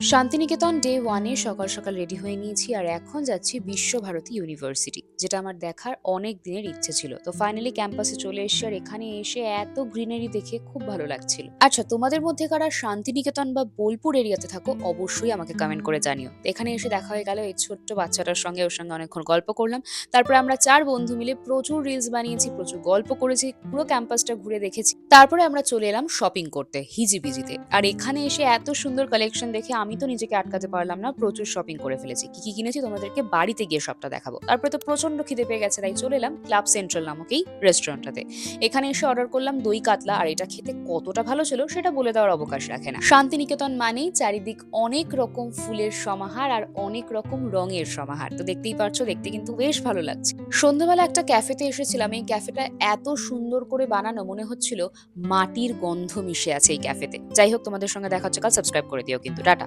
Santiniketan day 1 এ সকাল সকাল ready হয়ে নিয়েছি আর এখন যাচ্ছি বিশ্বভারতী ইউনিভার্সিটি, যেটা আমার দেখার অনেক দিনের ইচ্ছে ছিল। তো ফাইনালি ক্যাম্পাসে চলে এসেছি আর এখানে এসে এত গ্রিনারি দেখে খুব ভালো লাগছিল। আচ্ছা, তোমাদের মধ্যে কারা শান্তিনিকেতন বা বোলপুর এরিয়াতে থাকো অবশ্যই আমাকে কমেন্ট করে জানিও। তো এখানে এসে দেখা হয়ে গেল এই ছোট্ট বাচ্চাটার সঙ্গে, ওর সঙ্গে অনেকক্ষণ গল্প করলাম। তারপরে আমরা 4 বন্ধু মিলে প্রচুর রিলস বানিয়েছি, প্রচুর গল্প করেছি, পুরো ক্যাম্পাসটা ঘুরে দেখেছি। তারপরে আমরা চলে এলাম শপিং করতে হিজিবিজিতে। আর এখানে এসে এত সুন্দর কালেকশন দেখে আমি তো নিজেকে আটকাতে পারলাম না, প্রচুর শপিং করে ফেলেছি। কি কি কিনেছি তোমাদেরকে বাড়িতে গিয়ে সবটা দেখাবো। তারপরে তো প্রচন্ড খিদে পেয়ে গেছে, তাই চলে এলাম ক্লাব সেন্ট্রাল নামক এই রেস্টুরেন্টটাতে। এখানে এসে অর্ডার করলাম দই কাতলা, আর এটা খেতে কতটা ভালো ছিল সেটা বলে দেওয়ার অবকাশ রাখে না। শান্তিনিকেতন মানেই চারিদিক অনেক রকম ফুলের সমাহার আর অনেক রকম রঙের সমাহার। তো দেখতেই পারছো, দেখতে কিন্তু বেশ ভালো লাগছে। সন্ধ্যাবেলা একটা ক্যাফেতে এসেছিলাম, এই ক্যাফেটা এত সুন্দর করে বানানো, মনে হচ্ছিল মাটির গন্ধ মিশে আছে এই ক্যাফেতে। যাই হোক, তোমাদের সঙ্গে দেখা হচ্ছে কাল। সাবস্ক্রাইব করে দিও কিন্তু। টাটা।